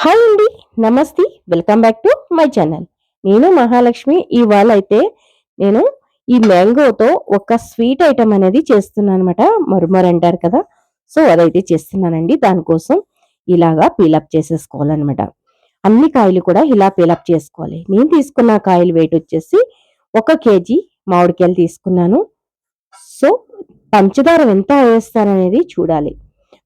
Hi అండి. నమస్తే. Welcome back to my channel. నేను మహాలక్ష్మి. ఇవాళ అయితే నేను ఈ మ్యాంగోతో ఒక స్వీట్ ఐటమ్ అనేది చేస్తున్నానన్నమాట. మరుమరు అంటారు కదా! సో, అదైతే చేస్తున్నానండి. దానికోసం ఇలాగా పీలప్ చేసేసుకోవాలన్నమాట. అన్ని కాయలు కూడా ఇలా పీలప్ చేసుకోవాలి. నేను తీసుకున్న కాయలు వెయిట్ వచ్చేసి 1 కేజీ మామిడికాయలు తీసుకున్నాను. సో, పంచదార ఎంత వేస్తాననేది చూడాలి.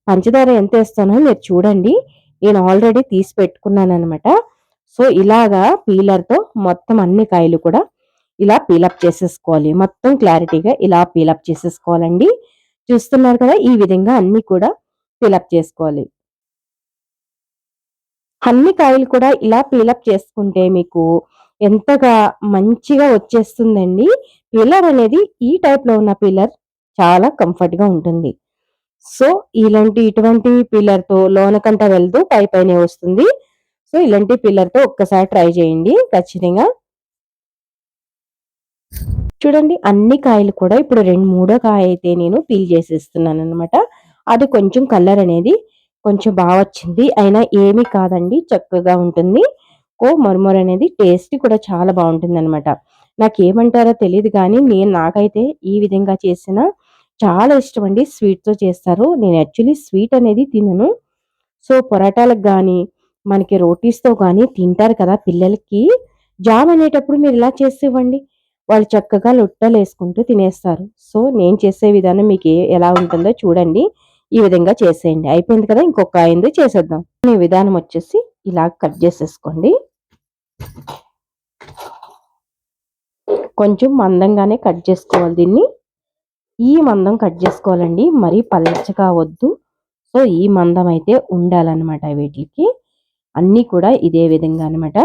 పంచదార ఎంత ఏస్తానో మీరు చూడండి. నేను ఆల్రెడీ తీసి పెట్టుకున్నాననమాట. సో, ఇలాగా పీలర్‌తో మొత్తం అన్ని కాయలు కూడా ఇలా పీలప్ చేసేసుకోవాలి. మొత్తం క్లారిటీగా ఇలా పీలప్ చేసేసుకోవాలండి. చూస్తున్నారు కదా! ఈ విధంగా అన్నీ కూడా పీలప్ చేసుకోవాలి. అన్ని కాయలు కూడా ఇలా పీలప్ చేసుకుంటే మీకు ఎంతగా మంచిగా వచ్చేస్తుందండి. పీలర్ అనేది ఈ టైప్‌లో ఉన్న పీలర్ చాలా కంఫర్ట్‌గా ఉంటుంది. సో, ఇటువంటి పిల్లర్‌తో లోనకంట వెళ్తూ పైనే వస్తుంది. సో, ఇలాంటి పిల్లర్‌తో ఒక్కసారి ట్రై చేయండి ఖచ్చితంగా. చూడండి అన్ని కాయలు కూడా ఇప్పుడు మూడో కాయ అయితే నేను పీల్ చేసేస్తున్నాననమాట. అది కొంచెం కలర్ అనేది కొంచెం వచ్చింది. అయినా ఏమీ కాదండి చక్కగా ఉంటుంది. మరుమరు అనేది టేస్ట్ కూడా చాలా బావుంటుందనమాట. నాకేమంటారో తెలీదు గానీ నాకైతే ఈ విధంగా చేసిన చాలా ఇష్టమండి. స్వీట్‌తో చేస్తారు. నేను యాక్చువల్లీ స్వీట్ అనేది తినను. సో, పొరాటాలకు గానీ, మనకి రోటీస్‌తో గానీ తింటారు కదా పిల్లలకి. జామ్ అనేటప్పుడు మీరిలా చేసి ఇవ్వండి. వాళ్ళు చక్కగా లొట్టలేసుకుంటూ తినేస్తారు. సో, నేను చేసే విధానం ఎలా ఉంటుందో చూడండి. ఈ విధంగా చేసేయండి. అయిపోయింది కదా! ఇంకొక ఆయింది చేసేద్దాం. ఈ విధానం వచ్చేసి ఇలా కట్ చేసేసుకోండి. కొంచెం మందంగానే కట్ చేసుకోవాలి దీన్ని. ఈ మందం కట్ చేసుకోవాలండి. మరీ పల్చగా వద్దు. సో, ఈ మందం అయితే ఉండాలనమాట వీటికి. అన్నీ కూడా ఇదే విధంగా అనమాట.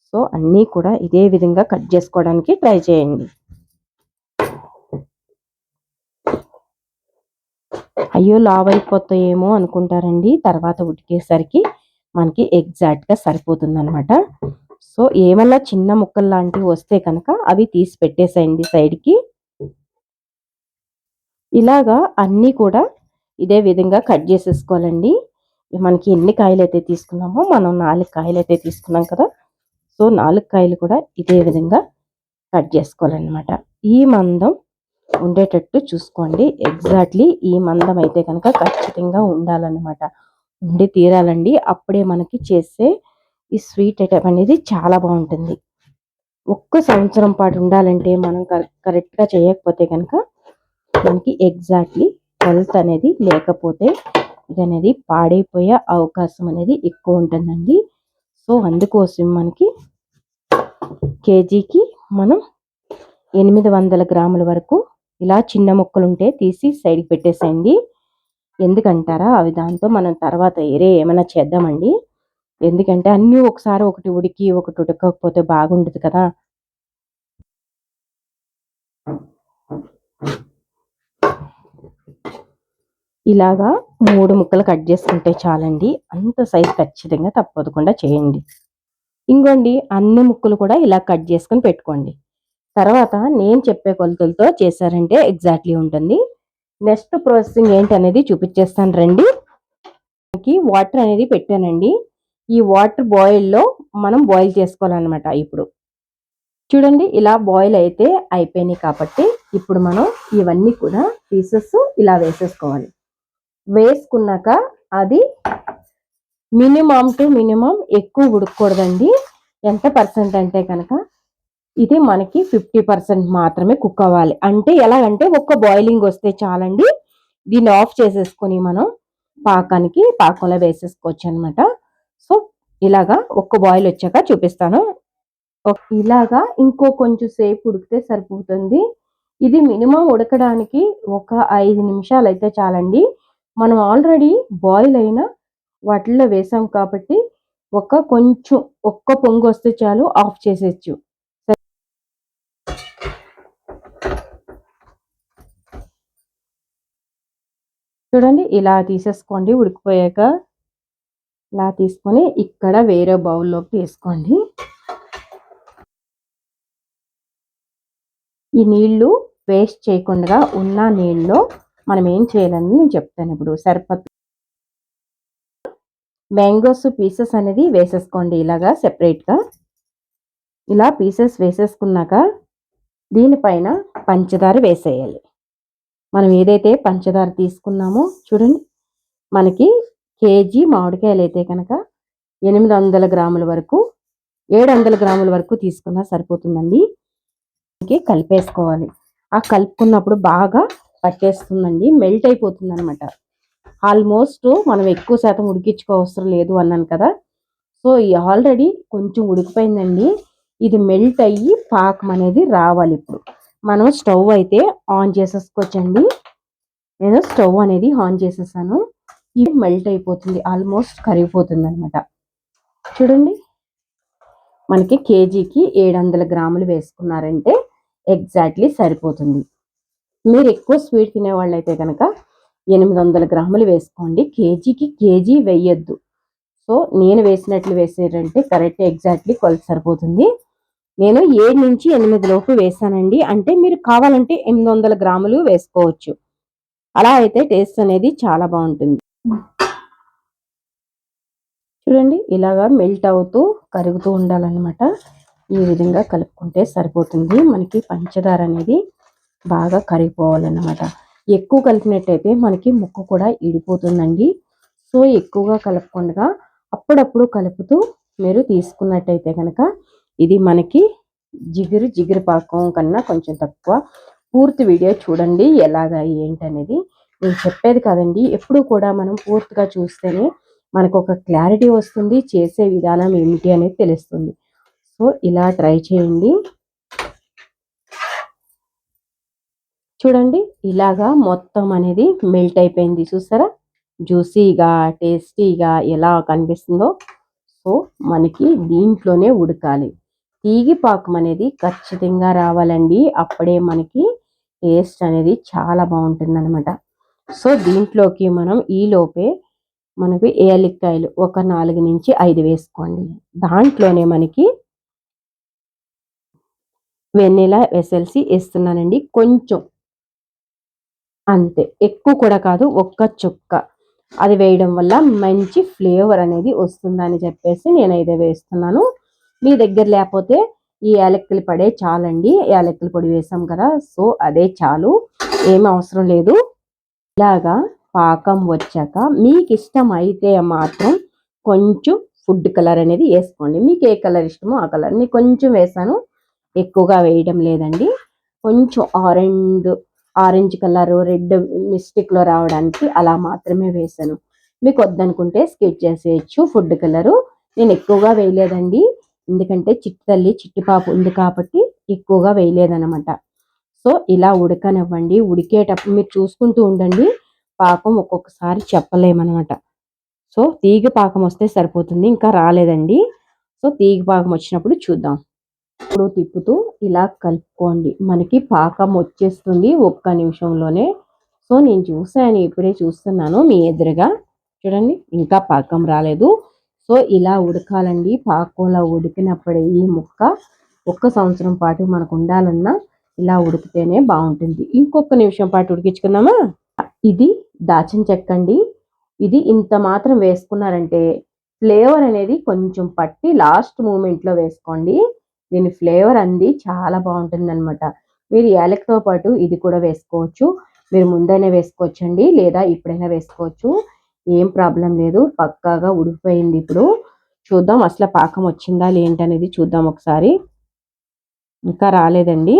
సో, అన్నీ కూడా ఇదే విధంగా కట్ చేసుకోవడానికి ట్రై చేయండి. అయ్యో! లావైపోతాయేమో అనుకుంటారండి. తర్వాత ఉడికేసరికి మనకి ఎగ్జాక్ట్‌గా సరిపోతుందనమాట. సో, ఏమన్నా చిన్న ముక్కలు లాంటివి వస్తే కనుక అవి తీసి పెట్టేసేయండి సైడ్‌కి. ఇలాగా అన్నీ కూడా ఇదే విధంగా కట్ చేసేసుకోవాలండి. మనకి ఎన్ని కాయలైతే తీసుకున్నామో మనం 4 కాయలైతే తీసుకున్నాం కదా! సో, 4 కాయలు కూడా ఇదే విధంగా కట్ చేసుకోవాలనమాట. ఈ మందం ఉండేటట్టు చూసుకోండి. ఎగ్జాక్ట్‌లీ ఈ మందం అయితే కనుక ఖచ్చితంగా ఉండాలనమాట. ఉండి తీరాలండి. అప్పుడే మనకి చేసే ఈ స్వీట్ ఐటెమ్ అనేది చాలా బావుంటుంది. ఒక్క సంవత్సరం పాటు ఉండాలంటే మనం కరెక్ట్‌గా చేయకపోతే గనక మనకి ఎగ్జాక్ట్‌లీ హెల్త్ అనేది లేకపోతే ఇదనేది పాడైపోయే అవకాశం అనేది ఎక్కువ ఉంటుందండి. సో, అందుకోసం మనకి కేజీకి మనం 800 గ్రాముల వరకు ఇలా చిన్న ముక్కలుంటే తీసి సైడ్‌కి పెట్టేసేయండి. ఎందుకంటారా? అవి దాంతో మనం తర్వాత ఏమైనా చేద్దామండి. ఎందుకంటే అన్నీ ఒకసారి ఒకటి ఉడికి ఒకటి ఉడకకపోతే బాగుండదు కదా! ఇలాగా 3 ముక్కలు కట్ చేసుకుంటే చాలండి. అంత సైజ్ ఖచ్చితంగా తప్పకుండా చేయండి. ఇంగోండి అన్ని ముక్కలు కూడా ఇలా కట్ చేసుకొని పెట్టుకోండి. తర్వాత నేను చెప్పే కొలతలతో చేశారంటే ఎగ్జాక్ట్‌లీ ఉంటుంది. నెక్స్ట్ ప్రాసెసింగ్ ఏంటనేది చూపించేస్తాను రండి. వాటర్ అనేది పెట్టానండి. ఈ వాటర్ బాయిల్‌లో మనం బాయిల్ చేసుకోవాలనమాట ఇప్పుడు. చూడండి ఇలా బాయిల్ అయితే అయిపోయినాయి కాబట్టి ఇప్పుడు మనం ఇవన్నీ కూడా పీసెస్ ఇలా వేసేసుకోవాలి. వేసుకున్నాక అది మినిమమ్ టు మినిమమ్ ఎక్కువ ఉడకకూడదండి. ఎంత పర్సెంట్ అంటే కనుక ఇది మనకి 50% మాత్రమే కుక్ అవ్వాలి. అంటే ఎలాగంటే ఒక్క బాయిలింగ్ వస్తే చాలండి. దీన్ని ఆఫ్ చేసేసుకొని మనం పాకంలో వేసేసుకోవచ్చనమాట. సో, ఇలాగా ఒక్క బాయిల్ వచ్చాక చూపిస్తాను. ఇలాగా ఇంకో కొంచెం సేపు ఉడికితే సరిపోతుంది. ఇది మినిమమ్ ఉడకడానికి ఒక 5 నిమిషాలయితే చాలండి. మనం ఆల్రెడీ బాయిల్ అయిన వాటిల్లో వేసాం కాబట్టి ఒక్క పొంగొస్తే చాలు ఆఫ్ చేసేయొచ్చు. చూడండి ఇలా తీసేసుకోండి ఉడికిపోయాక. ఇలా తీసుకొని ఇక్కడ వేరే బౌల్‌లోకి తీసుకోండి. ఈ నీళ్లు వేస్ట్ చేయకుండా ఉన్న నీళ్ళలో మనం ఏం చేయాలని నేను చెప్తాను ఇప్పుడు. మ్యాంగోస్ పీసెస్ అనేది వేసేసుకోండి ఇలాగా సెపరేట్గా. ఇలా పీసెస్ వేసేసుకున్నాక దీనిపైన పంచదార వేసేయాలి. మనం ఏదైతే పంచదార తీసుకున్నామో చూడండి, మనకి కేజీ మామిడికాయలు అయితే కనుక 800 గ్రాముల వరకు 700 గ్రాముల వరకు తీసుకున్నా సరిపోతుందండి. కలిపేసుకోవాలి. ఆ కలుపుకున్నప్పుడు బాగా పట్టేస్తుందండి, మెల్ట్ అయిపోతుంది అనమాట. ఆల్మోస్ట్ మనం ఎక్కువ శాతం ఉడికించుకోవసరం లేదు అన్నాను కదా. సో ఆల్రెడీ కొంచెం ఉడికిపోయిందండి. ఇది మెల్ట్ అయ్యి పాకం అనేది రావాలి. ఇప్పుడు మనం స్టవ్ అయితే ఆన్ చేసేసుకోవచ్చండి. నేను స్టవ్ అనేది ఆన్ చేసేసాను. ఇది మెల్ట్ అయిపోతుంది, ఆల్మోస్ట్ కరిగిపోతుంది అనమాట. చూడండి, మనకి కేజీకి 700 గ్రాములు వేసుకున్నారంటే ఎగ్జాక్ట్లీ సరిపోతుంది. మీరు ఎక్కువ స్వీట్ తినేవాళ్ళు అయితే కనుక 800 గ్రాములు వేసుకోండి. కేజీకి కేజీ వేయొద్దు. సో నేను వేసినట్లు వేసారంటే కరెక్ట్ ఎగ్జాక్ట్లీ కొలత సరిపోతుంది. నేను 7 నుంచి 8 లోపు వేసానండి. అంటే మీరు కావాలంటే 800 గ్రాములు వేసుకోవచ్చు. అలా అయితే టేస్ట్ అనేది చాలా బాగుంటుంది. చూడండి, ఇలాగా మెల్ట్ అవుతూ కరుగుతూ ఉండాలన్నమాట. ఈ విధంగా కలుపుకుంటే సరిపోతుంది. మనకి పంచదార అనేది బాగా కరిగిపోవాలన్నమాట. ఎక్కువ కలిపినట్టయితే మనకి ముక్క కూడా ఇడిపోతుందండి. సో ఎక్కువగా కలపకుండా అప్పుడప్పుడు కలుపుతూ మీరు తీసుకున్నట్టయితే కనుక ఇది మనకి జిగురు పాకం కన్నా కొంచెం తక్కువ. పూర్తి వీడియో చూడండి ఎలాగా ఏంటనేది. నేను చెప్పేది కాదండి, ఎప్పుడు కూడా మనం పూర్తిగా చూస్తేనే మనకు ఒక క్లారిటీ వస్తుంది, చేసే విధానం ఏమిటి అనేది తెలుస్తుంది. సో ఇలా ట్రై చేయండి. చూడండి, ఇలాగా మొత్తం అనేది మెల్ట్ అయిపోయింది. చూసారా, జ్యూసీగా టేస్టీగా ఎలా కనిపిస్తుందో. సో మనకి దీంట్లోనే ఉడకాలి. తీగి పాకం అనేది ఖచ్చితంగా రావాలండి. అప్పుడే మనకి టేస్ట్ అనేది చాలా బాగుంటుంది అనమాట. సో దీంట్లోకి మనం ఈలోపే మనకి ఏలక్కాయలు ఒక 4 నుంచి 5 వేసుకోండి. దాంట్లోనే మనకి వెన్నెలా ఎసెన్సి వేస్తున్నానండి, కొంచెం అంతే, ఎక్కువ కూడా కాదు, ఒక్క చుక్క. అది వేయడం వల్ల మంచి ఫ్లేవర్ అనేది వస్తుందని చెప్పేసి నేను అయితే వేస్తున్నాను. మీ దగ్గర లేకపోతే ఈ యాలక్కుల పొడే చాలండి. యాలక్కుల పొడి వేసాం కదా, సో అదే చాలు, ఏం అవసరం లేదు. ఇలాగా పాకం వచ్చాక మీకు ఇష్టం అయితే మాత్రం కొంచెం ఫుడ్ కలర్ అనేది వేసుకోండి. మీకు ఏ కలర్ ఇష్టమో ఆ కలర్. నేను కొంచెం వేసాను, ఎక్కువగా వేయడం లేదండి. కొంచెం ఆరెంజ్ కలర్, రెడ్ మిస్టిక్లో రావడానికి అలా మాత్రమే వేసాను. మీకు వద్దనుకుంటే స్కిప్ చేసేయచ్చు ఫుడ్ కలరు. నేను ఎక్కువగా వేయలేదండి, ఎందుకంటే చిట్టి పాప ఉంది కాబట్టి ఎక్కువగా వేయలేదన్నమాట. సో ఇలా ఉడకనివ్వండి. ఉడికేటప్పుడు మీరు చూసుకుంటూ ఉండండి. పాకం ఒక్కొక్కసారి చెప్పలేమన్నమాట. సో తీగ పాకం వస్తే సరిపోతుంది, ఇంకా రాలేదండి. సో తీగ పాకం వచ్చినప్పుడు చూద్దాం. ఇప్పుడు తిప్పుతూ ఇలా కలుపుకోండి. మనకి పాకం వచ్చేస్తుంది ఒక్క నిమిషంలోనే. సో నేను చూసాను, ఇప్పుడే చూస్తున్నాను మీ ఎదురుగా. చూడండి, ఇంకా పాకం రాలేదు. సో ఇలా ఉడకాలండి. పాకంలో ఉడికినప్పుడే ఈ ముక్క 1 సంవత్సరం పాటు మనకు ఉండాలన్నా ఇలా ఉడికితేనే బాగుంటుంది. ఇంకొక నిమిషం పాటు ఉడికించుకుందామా. ఇది దాచిన చెక్క అండి. ఇది ఇంత మాత్రం వేసుకున్నారంటే ఫ్లేవర్ అనేది కొంచెం పట్టి లాస్ట్ మూమెంట్లో వేసుకోండి. దీని ఫ్లేవర్ అంది చాలా బాగుంటుంది అనమాట. మీరు యాలక్తో పాటు ఇది కూడా వేసుకోవచ్చు. మీరు ముందైనా వేసుకోవచ్చండి, లేదా ఇప్పుడైనా వేసుకోవచ్చు, ఏం ప్రాబ్లం లేదు. పక్కాగా ఉడికిపోయింది. ఇప్పుడు చూద్దాం అసలు పాకం వచ్చిందా లేంటనేది చూద్దాం ఒకసారి. ఇంకా రాలేదండి,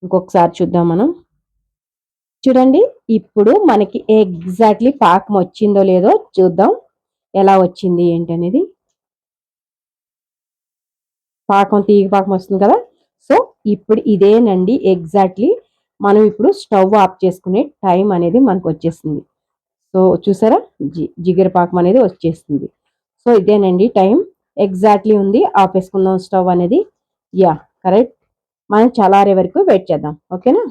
ఇంకొకసారి చూద్దాం మనం. చూడండి, ఇప్పుడు మనకి ఎగ్జాక్ట్లీ పాకం వచ్చిందో లేదో చూద్దాం, ఎలా వచ్చింది ఏంటనేది. పాకం తీగ పాకం వస్తుంది కదా. సో ఇప్పుడు ఇదేనండి ఎగ్జాక్ట్లీ. మనం ఇప్పుడు స్టవ్ ఆఫ్ చేసుకునే టైం అనేది మనకు వచ్చేసింది. సో చూసారా, జిగర పాకం అనేది వచ్చేస్తుంది. సో ఇదేనండి టైం, ఎగ్జాక్ట్లీ ఉంది. ఆపేసుకుందాం స్టవ్ అనేది. Yeah correct. మనం చల్లారే వరకు వెయిట్ చేద్దాం, ఓకేనా.